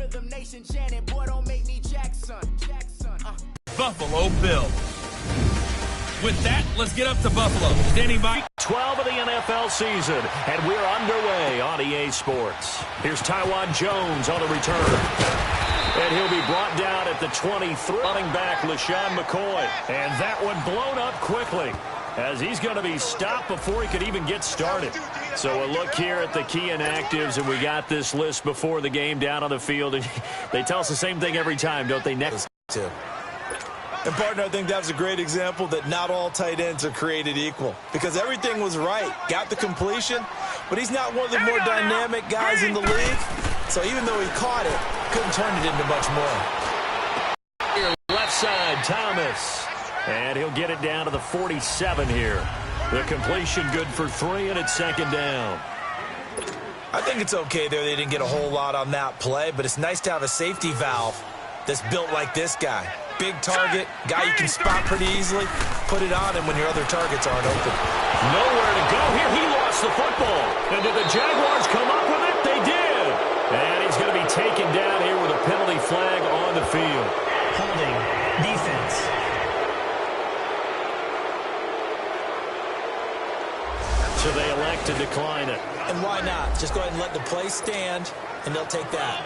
Rhythm Nation chanting, boy, don't make me Jackson. Buffalo Bills. With that, let's get up to Buffalo. Danny Mike. 12 of the NFL season, and we're underway on EA Sports. Here's Tywan Jones on the return. And he'll be brought down at the 23. Running back LaShawn McCoy. And that one blown up quickly, as he's going to be stopped before he could even get started. So a look here at the key inactives, and we got this list before the game down on the field. And they tell us the same thing every time, don't they? Next. And, partner, I think that's a great example that not all tight ends are created equal, because everything was right. Got the completion, but he's not one of the more dynamic guys in the league. So even though he caught it, couldn't turn it into much more. Here, left side, Thomas. And he'll get it down to the 47 here. The completion good for 3, and it's second down. I think it's okay there. They didn't get a whole lot on that play, but it's nice to have a safety valve that's built like this guy. Big target, guy you can spot pretty easily. Put it on him when your other targets aren't open. Nowhere to go here. He lost the football. And did the Jaguars come up with it? They did. And he's going to be taken down here with a penalty flag on the field. Holding defense. So they elect to decline it. And why not? Just go ahead and let the play stand, and they'll take that.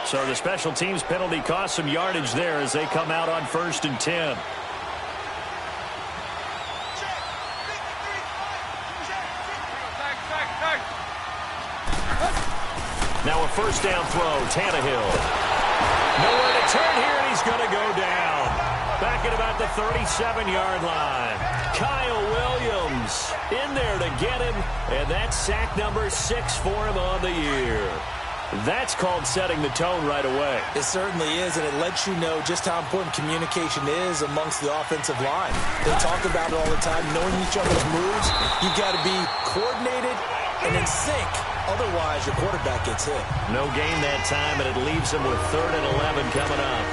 So the special teams penalty cost some yardage there as they come out on 1st and 10. Now a first down throw, Tannehill. Nowhere to turn here, and he's going to go down. Back at about the 37-yard line. Kyle Williams in there to get him, and that's sack number 6 for him on the year. That's called setting the tone right away. It certainly is, and it lets you know just how important communication is amongst the offensive line. They talk about it all the time, knowing each other's moves. You've got to be coordinated and in sync. Otherwise, your quarterback gets hit. No gain that time, and it leaves him with 3rd and 11 coming up.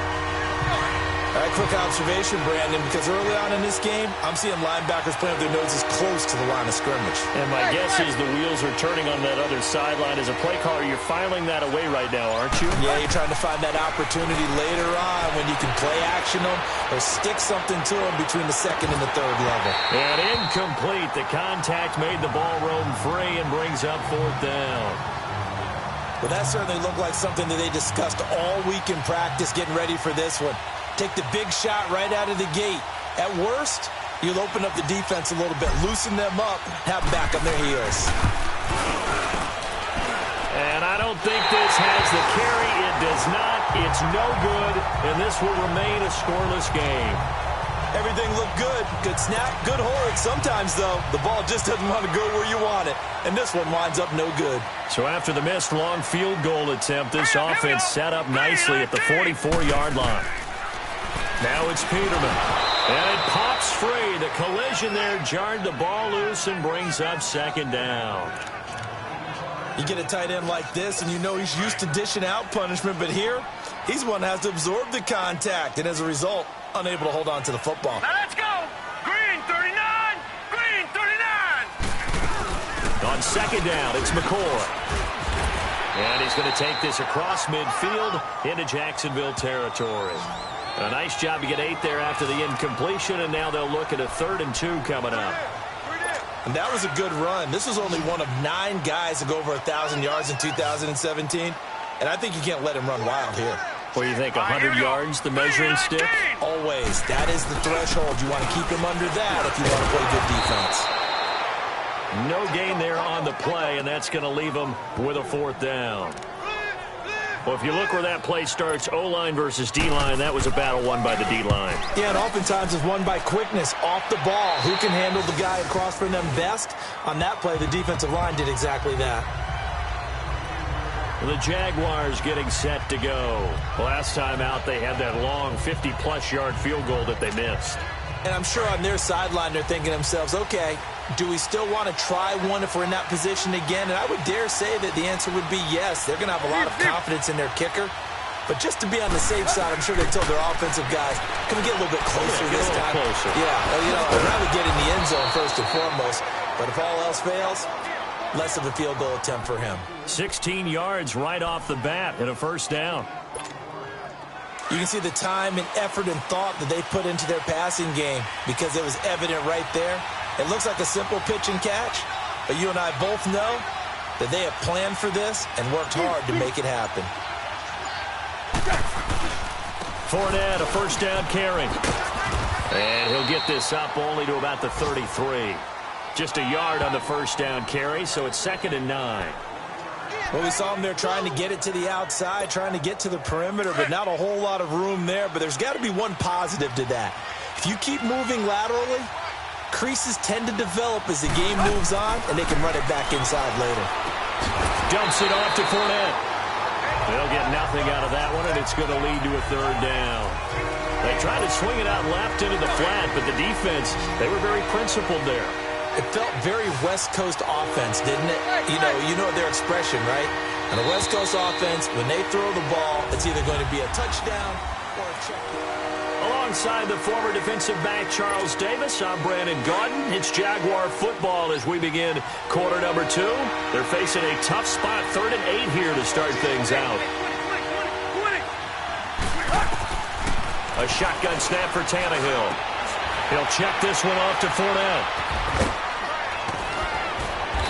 All right, quick observation, Brandon, because early on in this game, I'm seeing linebackers playing with their noses close to the line of scrimmage. And my guess is the wheels are turning on that other sideline. As a play caller, you're filing that away right now, aren't you? Yeah, you're trying to find that opportunity later on when you can play action them or stick something to them between the 2nd and the 3rd level. And incomplete. The contact made the ball roam free and brings up 4th down. Well, that certainly looked like something that they discussed all week in practice getting ready for this one. Take the big shot right out of the gate. At worst, you'll open up the defense a little bit, loosen them up, have them back on their heels. And I don't think this has the carry. It does not. It's no good, and this will remain a scoreless game. Everything looked good. Good snap, good hold. Sometimes, though, the ball just doesn't want to go where you want it. And this one winds up no good. So after the missed long field goal attempt, this offense set up nicely at the 44-yard line. Now it's Peterman. And it pops free. The collision there jarred the ball loose and brings up 2nd down. You get a tight end like this, and you know he's used to dishing out punishment, but here, he's one that has to absorb the contact, and as a result, unable to hold on to the football. Now let's go! Green 39! Green 39! On 2nd down, it's McCoy. And he's going to take this across midfield into Jacksonville territory. A nice job to get 8 there after the incompletion, and now they'll look at a 3rd and 2 coming up. And that was a good run. This was only one of 9 guys to go over 1,000 yards in 2017, and I think you can't let him run wild here. What do you think, 100 yards, the measuring stick? Always. That is the threshold. You want to keep him under that if you want to play good defense. No gain there on the play, and that's going to leave him with a 4th down. Well, if you look where that play starts, O-line versus D-line, that was a battle won by the D-line. Yeah, and oftentimes it's won by quickness, off the ball. Who can handle the guy across from them best? On that play, the defensive line did exactly that. The Jaguars getting set to go. Last time out, they had that long 50-plus yard field goal that they missed. And I'm sure on their sideline, they're thinking to themselves, okay, do we still want to try one if we're in that position again? And I would dare say that the answer would be yes. They're going to have a lot of confidence in their kicker. But just to be on the safe side, I'm sure they told their offensive guys, can we get a little bit closer this time? Closer. Yeah, well, you know, I'd rather get in the end zone first and foremost. But if all else fails, less of a field goal attempt for him. 16 yards right off the bat and a first down. You can see the time and effort and thought that they put into their passing game because it was evident right there. It looks like a simple pitch and catch, but you and I both know that they have planned for this and worked hard to make it happen. Fournette, a first down carry. And he'll get this up only to about the 33. Just a yard on the first down carry, so it's 2nd and 9. Well, we saw him there trying to get it to the outside, trying to get to the perimeter, but not a whole lot of room there. But there's got to be one positive to that. If you keep moving laterally, creases tend to develop as the game moves on, and they can run it back inside later. Dumps it off to Fournette. They'll get nothing out of that one, and it's going to lead to a 3rd down. They tried to swing it out left into the flat, but the defense, they were very principled there. It felt very West Coast offense, didn't it? You know their expression, right? On a West Coast offense, when they throw the ball, it's either going to be a touchdown or a check. Alongside the former defensive back Charles Davis, I'm Brandon Gaudin. It's Jaguar football as we begin quarter number 2. They're facing a tough spot, 3rd and 8 here to start things out. A shotgun snap for Tannehill. He'll check this one off to Fournette.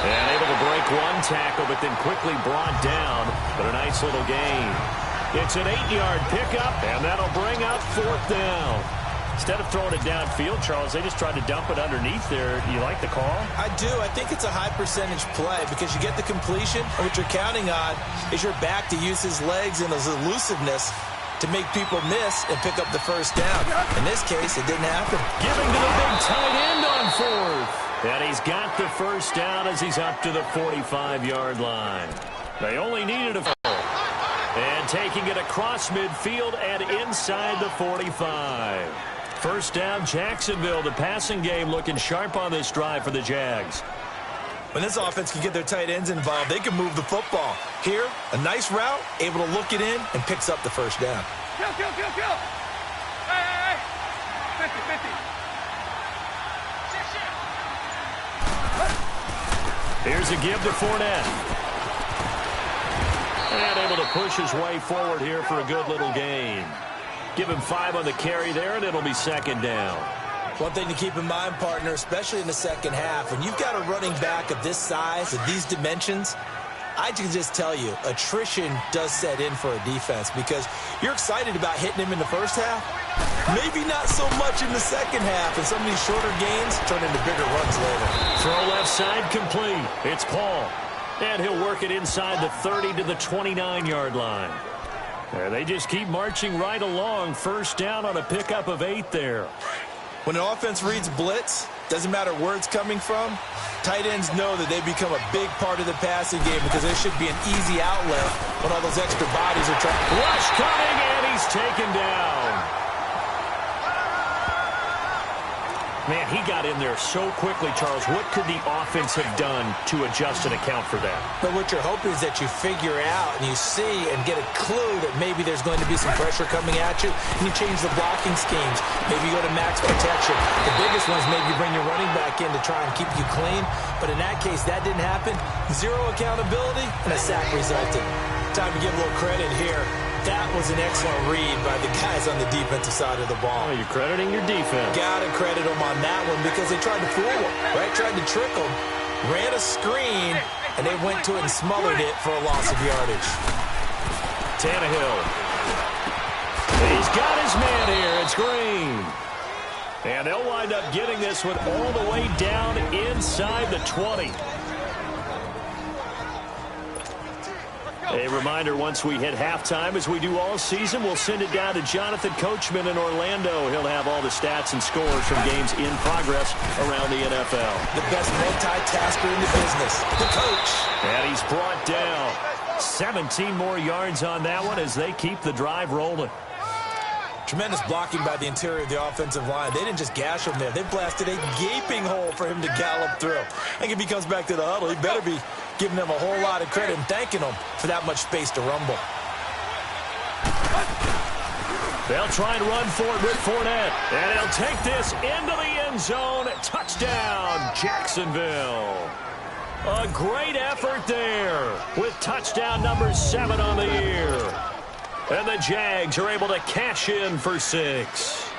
And able to break one tackle, but then quickly brought down. But a nice little gain. It's an 8-yard pickup, and that'll bring up 4th down. Instead of throwing it downfield, Charles, they just tried to dump it underneath there. Do you like the call? I do. I think it's a high-percentage play because you get the completion, and what you're counting on is your back to use his legs and his elusiveness to make people miss and pick up the first down. In this case, it didn't happen. Giving to the big tight end on 4th. And he's got the first down as he's up to the 45-yard line. They only needed a 4. And taking it across midfield and inside the 45. First down, Jacksonville. The passing game looking sharp on this drive for the Jags. When this offense can get their tight ends involved, they can move the football. Here, a nice route, able to look it in, and picks up the first down. Kill. Hey. 50. Here's a give to Fournette. And able to push his way forward here for a good little gain. Give him 5 on the carry there, and it'll be 2nd down. One thing to keep in mind, partner, especially in the second half, when you've got a running back of this size, of these dimensions, I can just tell you, attrition does set in for a defense because you're excited about hitting him in the first half. Maybe not so much in the second half, and some of these shorter gains turn into bigger runs later. Throw left side complete. It's Paul. And he'll work it inside the 30 to the 29-yard line. And they just keep marching right along. First down on a pickup of 8 there. When an offense reads blitz, doesn't matter where it's coming from, tight ends know that they become a big part of the passing game because there should be an easy outlet when all those extra bodies are trying. Rush coming, and he's taken down. Man, he got in there so quickly, Charles. What could the offense have done to adjust and account for that? But what you're hoping is that you figure out and you see and get a clue that maybe there's going to be some pressure coming at you, and you change the blocking schemes. Maybe you go to max protection. The biggest one is maybe you bring your running back in to try and keep you clean. But in that case, that didn't happen. 0 accountability, and a sack resulted. Time to give a little credit here. That was an excellent read by the guys on the defensive side of the ball. Oh, you're crediting your defense. Gotta credit them on that one because they tried to fool them, right? Tried to trick them, ran a screen, and they went to it and smothered it for a loss of yardage. Tannehill. He's got his man here. It's Green. And they'll wind up getting this one all the way down inside the 20. A reminder, once we hit halftime, as we do all season, we'll send it down to Jonathan Coachman in Orlando. He'll have all the stats and scores from games in progress around the NFL. The best multitasker in the business, the coach. And he's brought down 17 more yards on that one as they keep the drive rolling. Tremendous blocking by the interior of the offensive line. They didn't just gash him there. They blasted a gaping hole for him to gallop through. I think if he comes back to the huddle, he better be giving them a whole lot of credit and thanking them for that much space to rumble. They'll try and run for it with Fournette. And he'll take this into the end zone. Touchdown, Jacksonville. A great effort there with touchdown number 7 on the year. And the Jags are able to cash in for 6.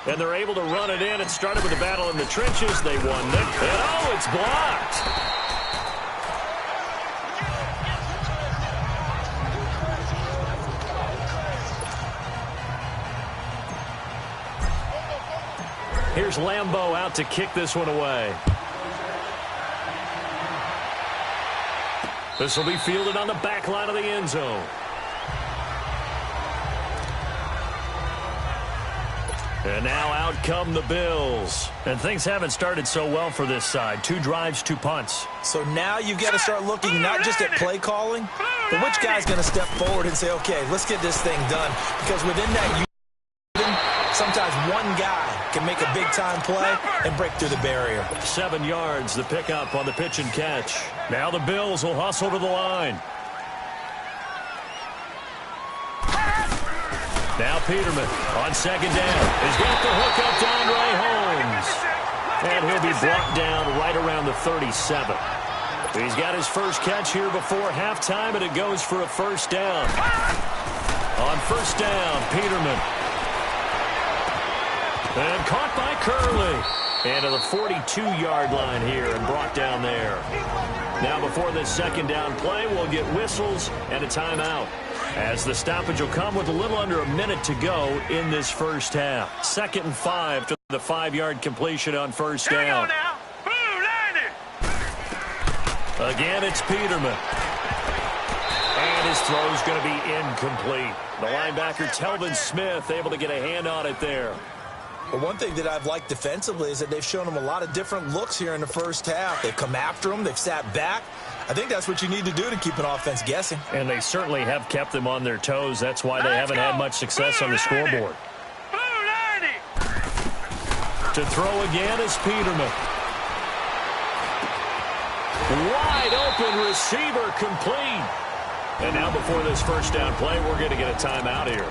And they're able to run it in. It started with a battle in the trenches. They won it. And oh, it's blocked. Here's Lambeau out to kick this one away. This will be fielded on the back line of the end zone. And now out come the Bills. And things haven't started so well for this side. 2 drives, 2 punts. So now you've got to start looking not just at play calling, but which guy's going to step forward and say, okay, let's get this thing done. Because within that, sometimes one guy can make a big-time play and break through the barrier. 7 yards, the pickup on the pitch and catch. Now the Bills will hustle to the line. Now Peterman on second down. He's got the hook up to Andre Holmes. And he'll be brought down right around the 37. He's got his first catch here before halftime, and it goes for a first down. On first down, Peterman. And caught by Curley. And to the 42-yard line here and brought down there. Now before this second down play, we'll get whistles and a timeout, as the stoppage will come with a little under a minute to go in this first half. 2nd and 5 to the 5-yard completion on first down. Again, it's Peterman. And his throw's going to be incomplete. The linebacker, Telvin Smith, able to get a hand on it there. But one thing that I've liked defensively is that they've shown them a lot of different looks here in the first half. They've come after them. They've sat back. I think that's what you need to do to keep an offense guessing. And they certainly have kept them on their toes. That's why they haven't had much success on the scoreboard. To throw again is Peterman. Wide open receiver complete. And now before this first down play, we're going to get a timeout here,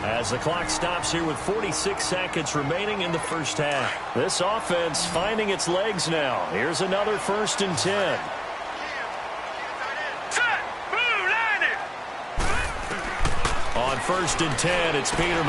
as the clock stops here with 46 seconds remaining in the first half. This offense finding its legs now. Here's another 1st and 10. On 1st and 10, it's Peterman.